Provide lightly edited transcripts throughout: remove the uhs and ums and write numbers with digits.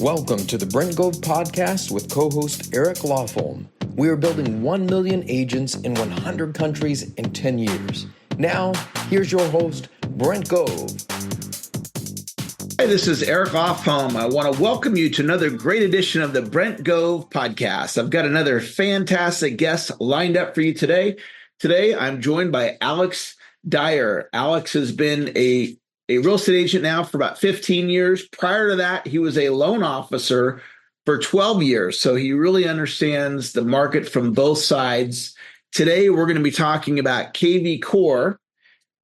Welcome to the Brent Gove podcast with co-host Eric Lawfolm. We are building 1 million agents in 100 countries in 10 years. Now, here's your host, Brent Gove. Hey, this is Eric Lawfolm. I want to welcome you to another great edition of the Brent Gove podcast. I've got another fantastic guest lined up for you today. Today, I'm joined by Alex Dyer. Alex has been a real estate agent now for about 15 years. Prior to that, he was a loan officer for 12 years. So he really understands the market from both sides. Today, we're going to be talking about KvCore.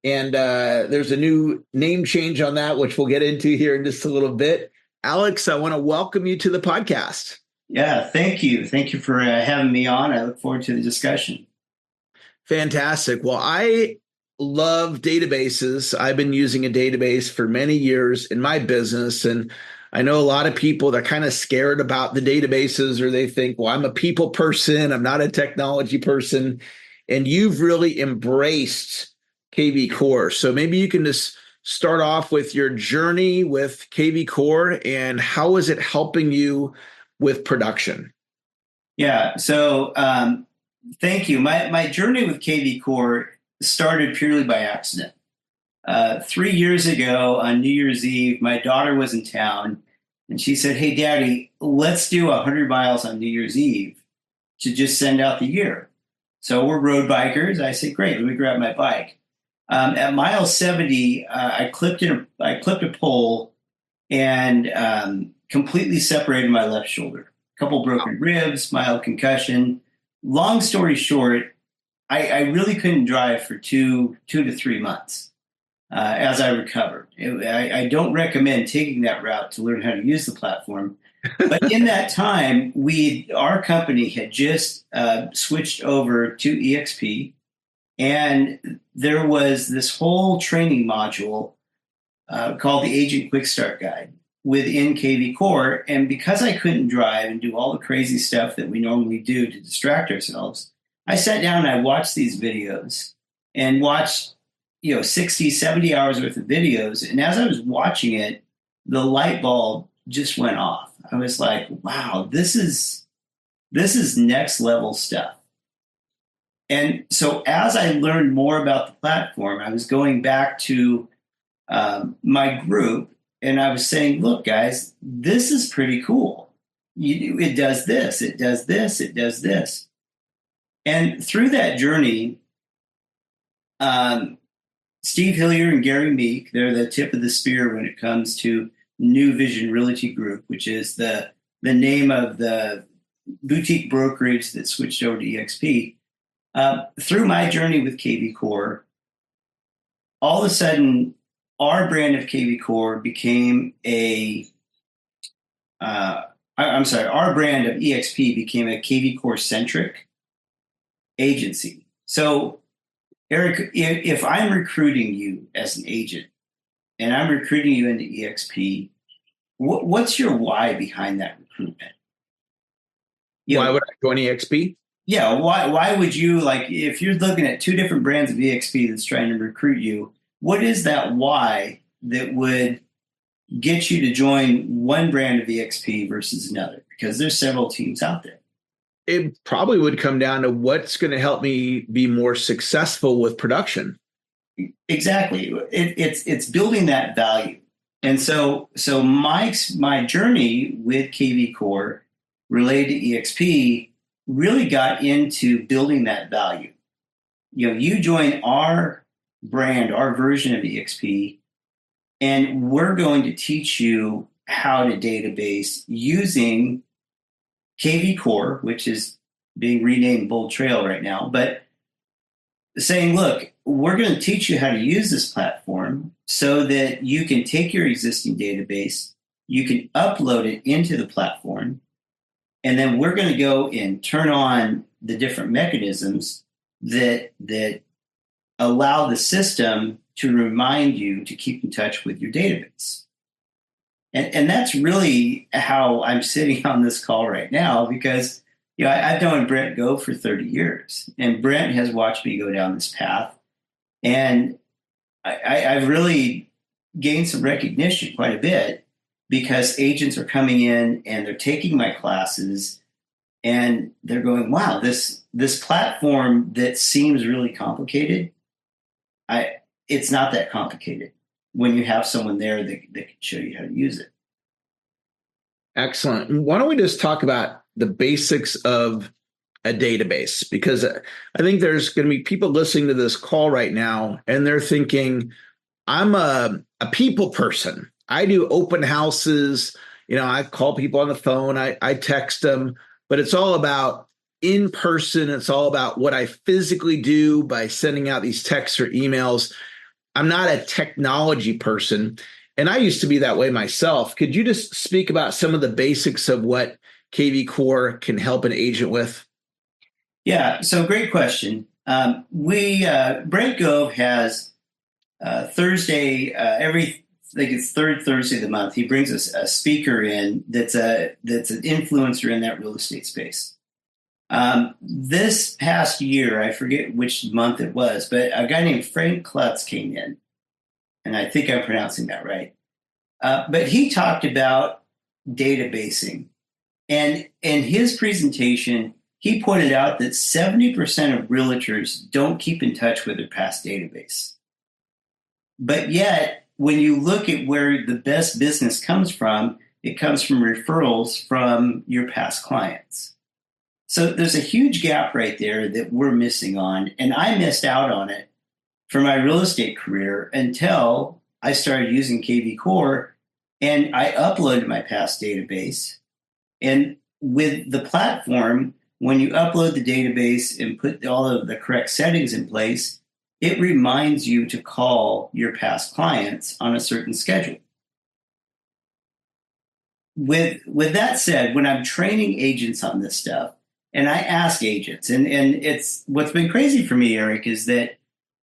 And there's a new name change on that, which we'll get into here in just a little bit. Alex, I want to welcome you to the podcast. Yeah, thank you. Thank you for having me on. I look forward to the discussion. Fantastic. Well, I love databases. I've been using a database for many years in my business. And I know a lot of people, they're kind of scared about the databases, or they think, well, I'm a people person. I'm not a technology person. And you've really embraced KvCore. So maybe you can just start off with your journey with KvCore and how is it helping you with production? Yeah. So thank you. My journey with KvCore started purely by accident. 3 years ago on New Year's Eve, my daughter was in town and she said, "Hey, Daddy, let's do 100 miles on New Year's Eve to just send out the year." So we're road bikers. I said, "Great, let me grab my bike." At mile 70, I clipped a pole and completely separated my left shoulder. A couple broken ribs, mild concussion. Long story short, I really couldn't drive for two to 3 months as I recovered. I don't recommend taking that route to learn how to use the platform. But in that time, our company had just switched over to EXP, and there was this whole training module called the Agent Quick Start Guide within KvCore. And because I couldn't drive and do all the crazy stuff that we normally do to distract ourselves, I sat down and I watched these videos and watched, 60, 70 hours worth of videos. And as I was watching it, the light bulb just went off. I was like, wow, this is next level stuff. And so as I learned more about the platform, I was going back to my group and I was saying, look, guys, this is pretty cool. It does this, it does this, it does this. And through that journey, Steve Hillier and Gary Meek, they're the tip of the spear when it comes to New Vision Realty Group, which is the name of the boutique brokerage that switched over to EXP. Through my journey with KvCore, all of a sudden, our brand of KvCore became our brand of EXP became a KvCore-centric agency. So, Eric, if I'm recruiting you as an agent and I'm recruiting you into EXP, what's your why behind that recruitment? Why would I join EXP? Yeah, why would you, if you're looking at two different brands of EXP that's trying to recruit you, what is that why that would get you to join one brand of EXP versus another? Because there's several teams out there. It probably would come down to what's going to help me be more successful with production. Exactly. It's building that value. And so my journey with KvCore related to EXP really got into building that value. You join our brand, our version of EXP, and we're going to teach you how to database using KvCore, which is being renamed Bold Trail right now, but saying, look, we're going to teach you how to use this platform so that you can take your existing database, you can upload it into the platform, and then we're going to go and turn on the different mechanisms that allow the system to remind you to keep in touch with your database. And that's really how I'm sitting on this call right now, because I've known Brent Gove for 30 years, and Brent has watched me go down this path. And I've really gained some recognition quite a bit because agents are coming in and they're taking my classes and they're going, wow, this platform that seems really complicated, it's not that complicated when you have someone there that can show you how to use it. Excellent. Why don't we just talk about the basics of a database? Because I think there's going to be people listening to this call right now, and they're thinking, I'm a people person. I do open houses. I call people on the phone. I text them, but it's all about in person. It's all about what I physically do by sending out these texts or emails. I'm not a technology person. And I used to be that way myself. Could you just speak about some of the basics of what KvCore can help an agent with? Yeah, so great question. Brent Gove has Thursday, I think it's third Thursday of the month, he brings us a speaker in that's an influencer in that real estate space. This past year, I forget which month it was, but a guy named Frank Klutz came in, and I think I'm pronouncing that right. But he talked about databasing, and in his presentation, he pointed out that 70% of realtors don't keep in touch with their past database. But yet, when you look at where the best business comes from, it comes from referrals from your past clients. So there's a huge gap right there that we're missing on. And I missed out on it for my real estate career until I started using KvCore and I uploaded my past database. And with the platform, when you upload the database and put all of the correct settings in place, it reminds you to call your past clients on a certain schedule. With that said, when I'm training agents on this stuff, and I ask agents, and it's what's been crazy for me, Eric, is that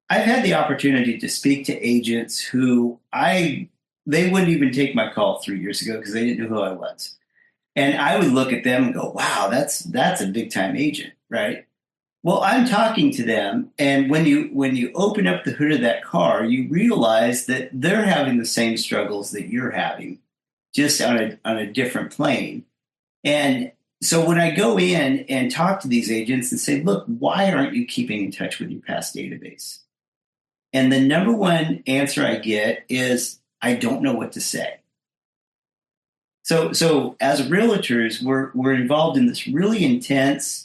I've had the opportunity to speak to agents who they wouldn't even take my call 3 years ago because they didn't know who I was. And I would look at them and go, wow, that's a big time agent, right? Well, I'm talking to them, and when you open up the hood of that car, you realize that they're having the same struggles that you're having, just on a different plane. And so when I go in and talk to these agents and say, look, why aren't you keeping in touch with your past database? And the number one answer I get is, I don't know what to say. So as realtors, we're involved in this really intense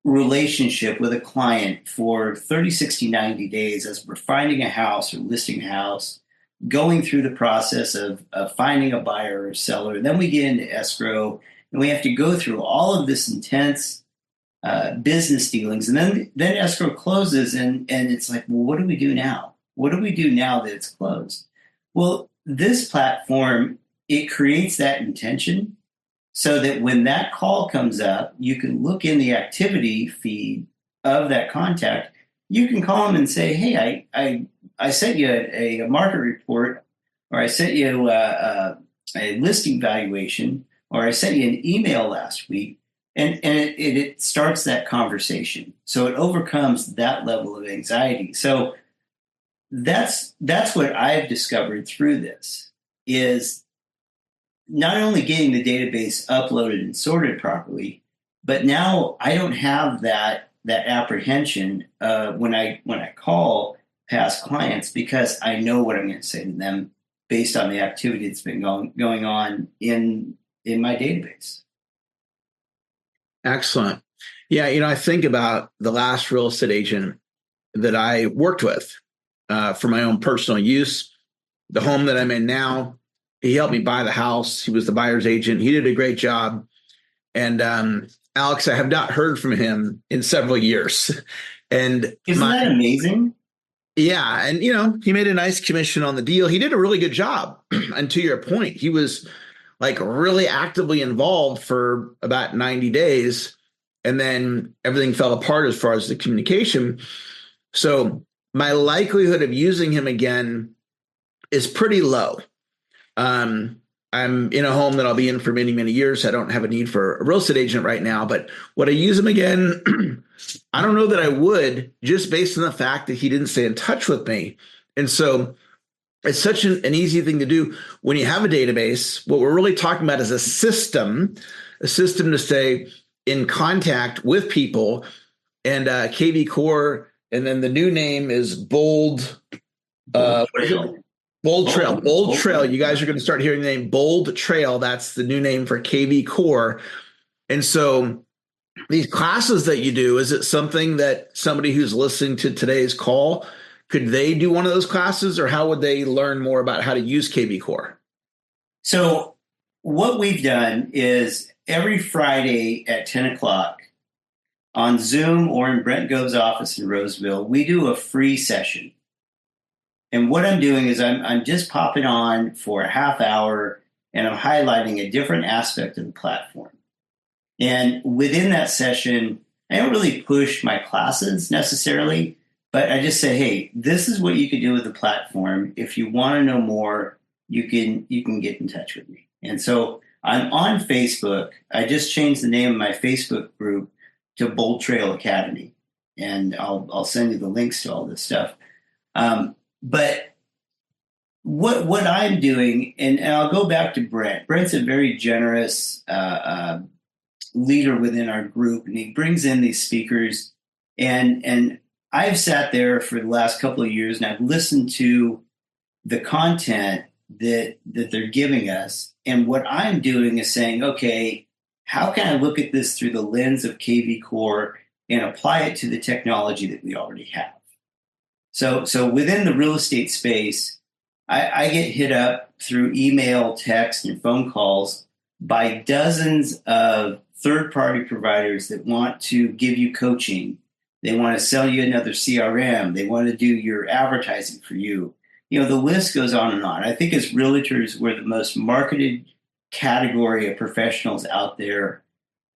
relationship with a client for 30, 60, 90 days as we're finding a house or listing a house, going through the process of finding a buyer or seller. Then we get into escrow, and we have to go through all of this intense business dealings. And then escrow closes, and it's like, well, what do we do now? What do we do now that it's closed? Well, this platform, it creates that intention so that when that call comes up, you can look in the activity feed of that contact. You can call them and say, hey, I sent you a market report, or I sent you a listing valuation, or I sent you an email last week, and it starts that conversation. So it overcomes that level of anxiety. So that's what I've discovered through this, is not only getting the database uploaded and sorted properly, but now I don't have that apprehension when I call past clients, because I know what I'm going to say to them based on the activity that's been going on in my database. Excellent. Yeah, I think about the last real estate agent that I worked with for my own personal use. The home that I'm in now, he helped me buy the house. He was the buyer's agent. He did a great job. And Alex, I have not heard from him in several years. And isn't that amazing? Yeah. And, he made a nice commission on the deal. He did a really good job. And to your point, he was like really actively involved for about 90 days. And then everything fell apart as far as the communication. So my likelihood of using him again is pretty low. I'm in a home that I'll be in for many, many years. I don't have a need for a real estate agent right now, but would I use him again? I don't know that I would, just based on the fact that he didn't stay in touch with me. And so it's such an easy thing to do. When you have a database, what we're really talking about is a system to stay in contact with people. And KvCore, and then the new name is Bold Trail. Bold Trail. Bold Trail. You guys are going to start hearing the name Bold Trail. That's the new name for KvCore. And so these classes that you do, is it something that somebody who's listening to today's call, could they do one of those classes, or how would they learn more about how to use KvCore? So what we've done is every Friday at 10 o'clock on Zoom or in Brent Gove's office in Roseville, we do a free session. And what I'm doing is I'm just popping on for a half hour and I'm highlighting a different aspect of the platform. And within that session, I don't really push my classes necessarily, but I just say, hey, this is what you could do with the platform. If you want to know more, you can get in touch with me. And so I'm on Facebook. I just changed the name of my Facebook group to Bold Trail Academy. And I'll send you the links to all this stuff. But what I'm doing, and I'll go back to Brent. Brent's a very generous leader within our group, and he brings in these speakers. And I've sat there for the last couple of years, and I've listened to the content that they're giving us. And what I'm doing is saying, okay, how can I look at this through the lens of KvCore and apply it to the technology that we already have? So within the real estate space, I get hit up through email, text, and phone calls by dozens of third-party providers that want to give you coaching. They want to sell you another CRM. They want to do your advertising for you. You know, the list goes on and on. I think as realtors, we're the most marketed category of professionals out there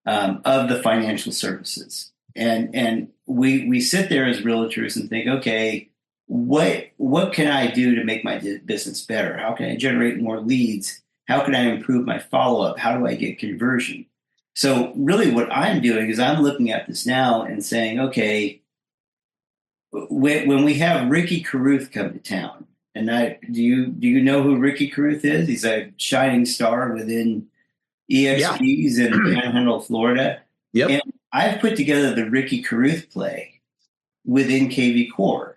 of the financial services. And we sit there as realtors and think, okay, what can I do to make my business better? How can I generate more leads? How can I improve my follow-up? How do I get conversion? So really what I'm doing is I'm looking at this now and saying, okay, when we have Ricky Carruth come to town, and do you know who Ricky Carruth is? He's a shining star within EXPs in Panhandle, Florida. Yep. And I've put together the Ricky Carruth play within KvCore.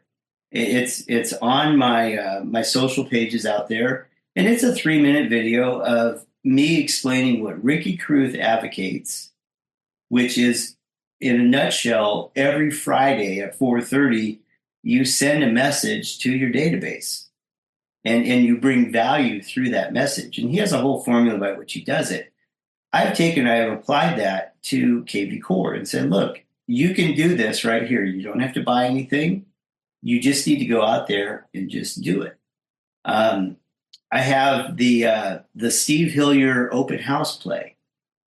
It's on my social pages out there, and it's a 3-minute video of me explaining what Ricky Carruth advocates, which is, in a nutshell, every Friday at 4:30, you send a message to your database, and you bring value through that message. And he has a whole formula by which he does it. I have applied that to KvCore and said, look, you can do this right here. You don't have to buy anything. You just need to go out there and just do it. I have the Steve Hillier open house play.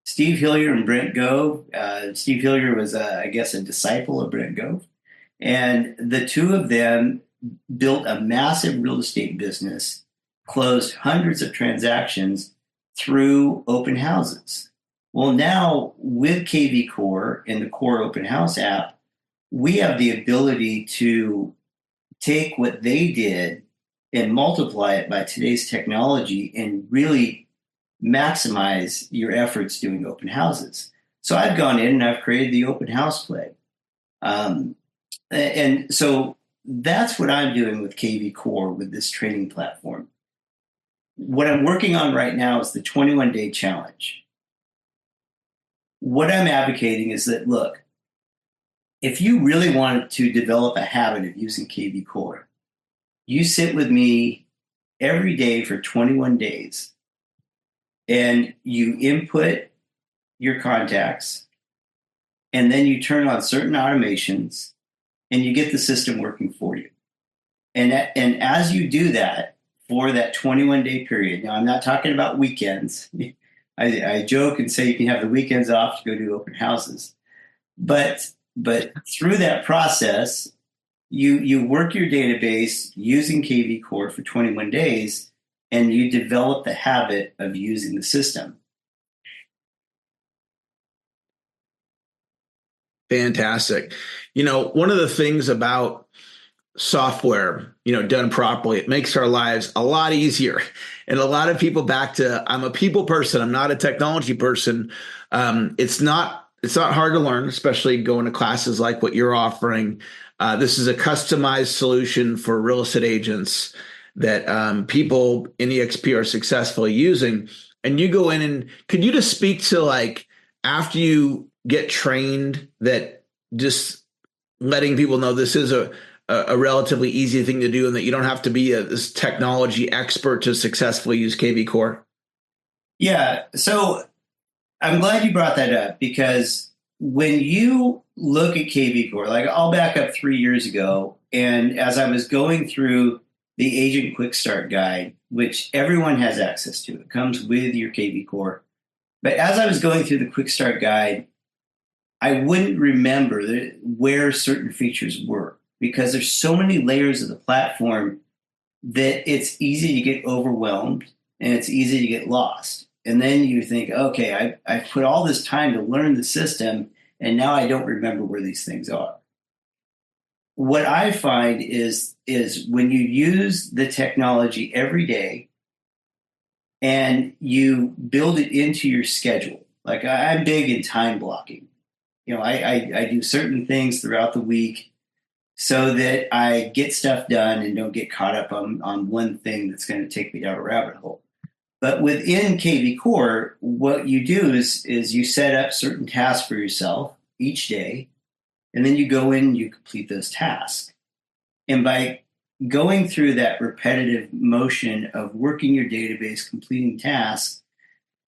Steve Hillier and Brent Gove. Steve Hillier was, I guess, a disciple of Brent Gove. And the two of them built a massive real estate business, closed hundreds of transactions through open houses. Well, now with KvCore and the Core Open House app, we have the ability to take what they did and multiply it by today's technology and really maximize your efforts doing open houses. So I've gone in and I've created the open house play. And so that's what I'm doing with KvCore with this training platform. What I'm working on right now is the 21-day challenge. What I'm advocating is that, look, if you really want to develop a habit of using KvCore, you sit with me every day for 21 days and you input your contacts, and then you turn on certain automations and you get the system working for you. And as you do that for that 21-day period, now I'm not talking about weekends. I joke and say you can have the weekends off to go do open houses. But through that process, you work your database using KvCore for 21 days, and you develop the habit of using the system. Fantastic. You know, one of the things about software, done properly, it makes our lives a lot easier. And a lot of people back to, I'm a people person, I'm not a technology person. It's not hard to learn, especially going to classes like what you're offering. This is a customized solution for real estate agents that people in EXP are successfully using. And you go in, and could you just speak to, like, after you get trained, that just letting people know this is a relatively easy thing to do, and that you don't have to be this technology expert to successfully use KvCore? Yeah. So I'm glad you brought that up, because when you look at KvCore, like, I'll back up 3 years ago, and as I was going through the Agent Quick Start Guide, which everyone has access to, it comes with your KvCore. But as I was going through the Quick Start Guide, I wouldn't remember where certain features were, because there's so many layers of the platform that it's easy to get overwhelmed and it's easy to get lost. And then you think, okay, I put all this time to learn the system, and now I don't remember where these things are. What I find is when you use the technology every day and you build it into your schedule, like, I'm big in time blocking. I do certain things throughout the week so that I get stuff done and don't get caught up on one thing that's going to take me down a rabbit hole. But within KvCore, what you do is you set up certain tasks for yourself each day, and then you go in and you complete those tasks. And by going through that repetitive motion of working your database, completing tasks,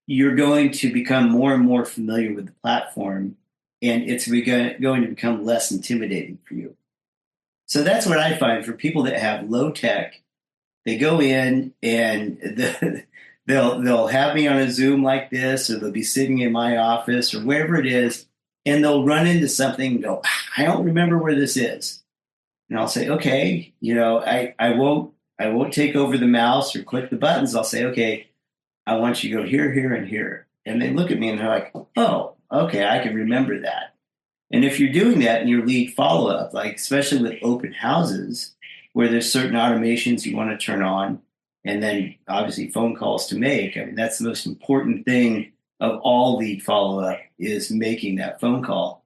you're going to become more and more familiar with the platform, and it's going to become less intimidating for you. So that's what I find for people that have low tech. They go in and they'll have me on a Zoom like this, or they'll be sitting in my office or wherever it is, and they'll run into something and go, I don't remember where this is. And I'll say, okay, I won't take over the mouse or click the buttons. I'll say, okay, I want you to go here, here, and here. And they look at me and they're like, oh, okay, I can remember that. And if you're doing that in your lead follow-up, like especially with open houses, where there's certain automations you want to turn on, and then obviously phone calls to make, I mean, that's the most important thing of all lead follow-up, is making that phone call.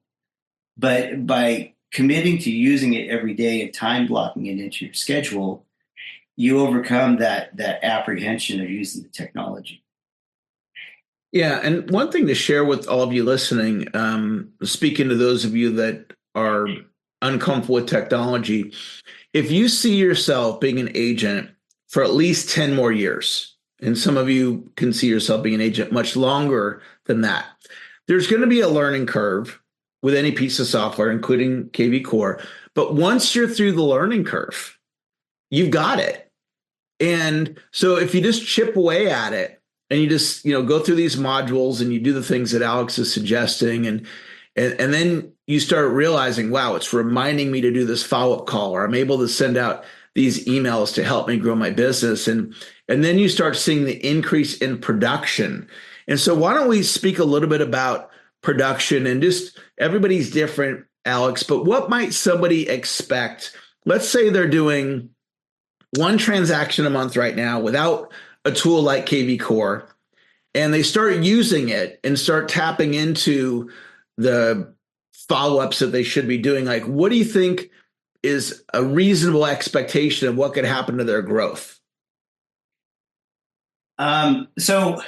But by committing to using it every day and time blocking it into your schedule, you overcome that apprehension of using the technology. Yeah, and one thing to share with all of you listening, speaking to those of you that are uncomfortable with technology, if you see yourself being an agent for at least 10 more years, and some of you can see yourself being an agent much longer than that, there's going to be a learning curve with any piece of software, including KvCore. But once you're through the learning curve, you've got it. And so if you just chip away at it, and you just go through these modules and you do the things that Alex is suggesting, and then you start realizing, wow, it's reminding me to do this follow-up call, or I'm able to send out these emails to help me grow my business. And then you start seeing the increase in production. And so why don't we speak a little bit about production, and just, everybody's different, Alex, but what might somebody expect? Let's say they're doing one transaction a month right now without a tool like KvCore, and they start using it and start tapping into the follow-ups that they should be doing. Like, what do you think is a reasonable expectation of what could happen to their growth? So,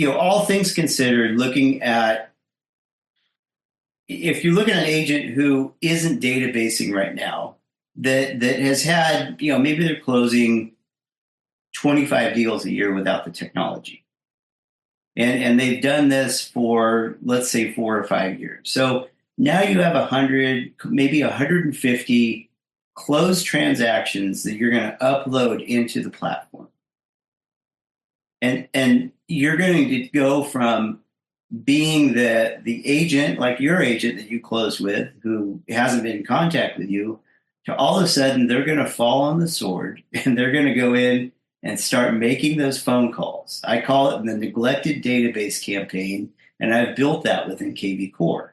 all things considered, looking at, if you're looking at an agent who isn't databasing right now, that has had, maybe they're closing 25 deals a year without the technology. And they've done this for, let's say, 4 or 5 years. So now you have 100, maybe 150 closed transactions that you're going to upload into the platform. And you're going to go from being the agent, like your agent that you closed with, who hasn't been in contact with you, to all of a sudden they're going to fall on the sword and they're going to go in and start making those phone calls. I call it the neglected database campaign, and I've built that within KvCore.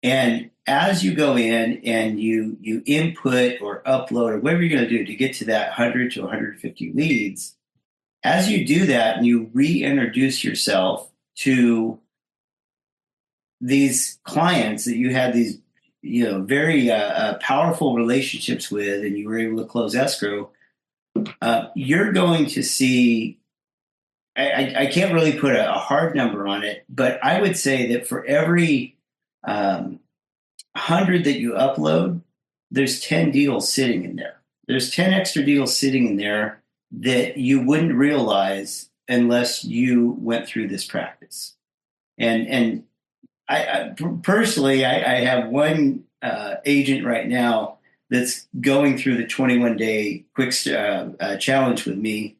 And as you go in and you input or upload or whatever you're going to do to get to that 100 to 150 leads, as you do that and you reintroduce yourself to these clients that you had these very powerful relationships with, and you were able to close escrow, you're going to see, I can't really put a hard number on it, but I would say that for every 100 that you upload, there's 10 deals sitting in there. There's 10 extra deals sitting in there that you wouldn't realize unless you went through this practice. And I personally, I have one agent right now that's going through the 21-day quick challenge with me.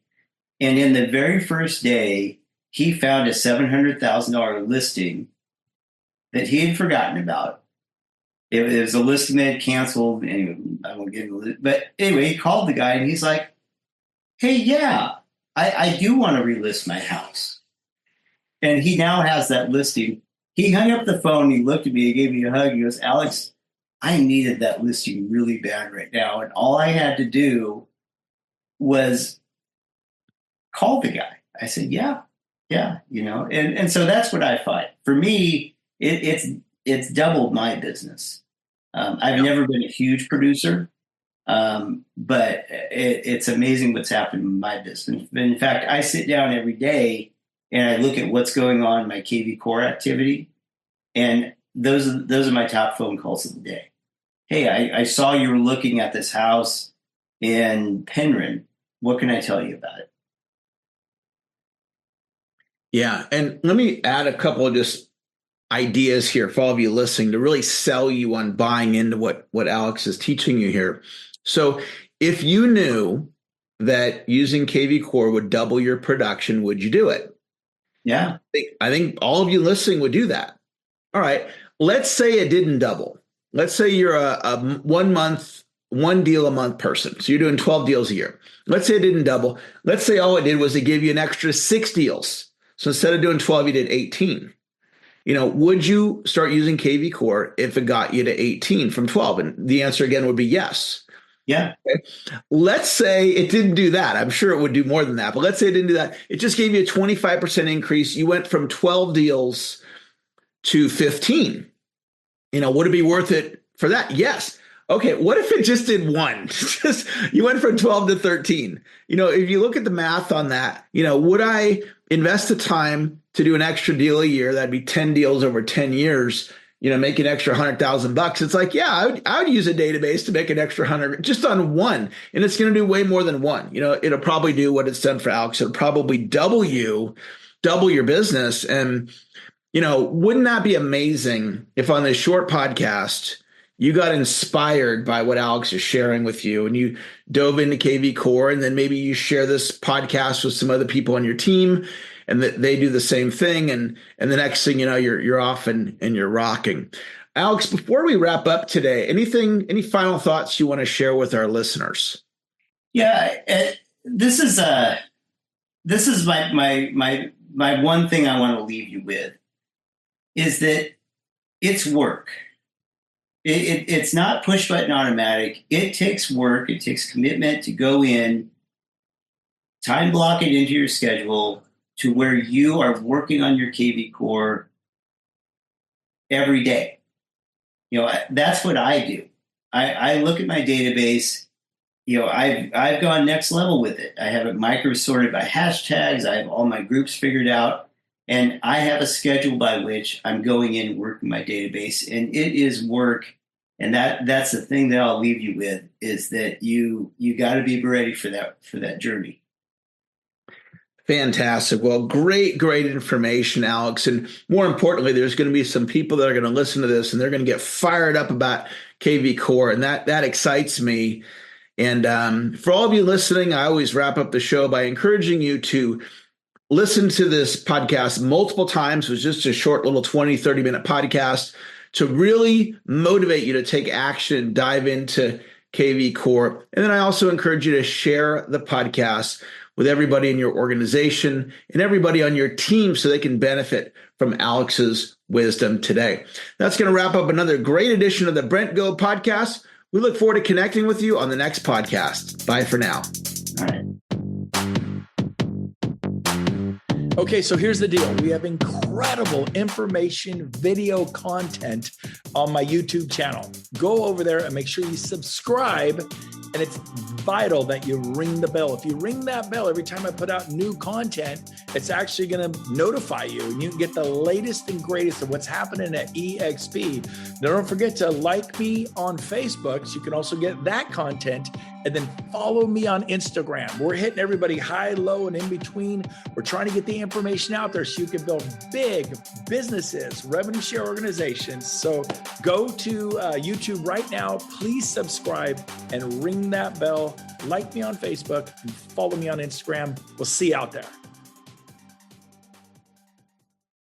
And in the very first day, he found a $700,000 listing that he had forgotten about. It was a listing that had canceled. Anyway, I won't get into it. But anyway, he called the guy and he's like, hey, yeah, I do want to relist my house. And he now has that listing. He hung up the phone. He looked at me. He gave me a hug. He goes, Alex, I needed that listing really bad right now. And all I had to do was call the guy. I said, yeah. And so that's what I find. For me, it's doubled my business. I've never been a huge producer, but it's amazing what's happened in my business. In fact, I sit down every day and I look at what's going on in my KvCore activity, and those are my top phone calls of the day. Hey, I saw you were looking at this house in Penryn. What can I tell you about it? Yeah. And let me add a couple of just ideas here for all of you listening to really sell you on buying into what Alex is teaching you here. So if you knew that using KvCore would double your production, would you do it? Yeah. I think all of you listening would do that. All right. Let's say it didn't double. Let's say you're a 1 month, one deal a month person. So you're doing 12 deals a year. Let's say it didn't double. Let's say all it did was it give you an extra 6 deals. So instead of doing 12, you did 18. Would you start using KvCore if it got you to 18 from 12? And the answer again would be yes. Yeah. Okay. Let's say it didn't do that. I'm sure it would do more than that, but let's say it didn't do that. It just gave you a 25% increase. You went from 12 deals to 15. Would it be worth it for that? Yes. Okay. What if it just did one? You went from 12 to 13. If you look at the math on that, would I invest the time to do an extra deal a year? That'd be 10 deals over 10 years, make an extra $100,000. It's like, yeah, I would use a database to make an extra 100 just on one. And it's going to do way more than one. It'll probably do what it's done for Alex. It'll probably double your business. And, wouldn't that be amazing if on this short podcast, you got inspired by what Alex is sharing with you and you dove into KvCore, and then maybe you share this podcast with some other people on your team and that they do the same thing. And the next thing you know, you're off and you're rocking. Alex, before we wrap up today, any final thoughts you want to share with our listeners? Yeah, this is my one thing I want to leave you with is that it's work. It's not push button automatic. It takes work. It takes commitment to go in, time block it into your schedule to where you are working on your KvCore every day. That's what I do. I look at my database. I've gone next level with it. I have it micro sorted by hashtags. I have all my groups figured out. And I have a schedule by which I'm going in and working my database, and it is work. And that's the thing that I'll leave you with is that you got to be ready for that journey. Fantastic. Well, great information, Alex. And more importantly, there's going to be some people that are going to listen to this and they're going to get fired up about KvCore, and that excites me. And for all of you listening, I always wrap up the show by encouraging you to listen to this podcast multiple times. It was just a short little 20, 30-minute podcast to really motivate you to take action, dive into KvCore. And then I also encourage you to share the podcast with everybody in your organization and everybody on your team so they can benefit from Alex's wisdom today. That's going to wrap up another great edition of the Brent Gove podcast. We look forward to connecting with you on the next podcast. Bye for now. All right. Okay, so here's the deal. We have incredible information, video content on my YouTube channel. Go over there and make sure you subscribe. And it's vital that you ring the bell. If you ring that bell every time I put out new content, it's actually going to notify you and you can get the latest and greatest of what's happening at EXP. Now, don't forget to like me on Facebook so you can also get that content, and then follow me on Instagram. We're hitting everybody high, low, and in between. We're trying to get the information out there so you can build big businesses, revenue share organizations. So go to YouTube right now. Please subscribe and ring that bell. Like me on Facebook and follow me on Instagram. We'll see you out there.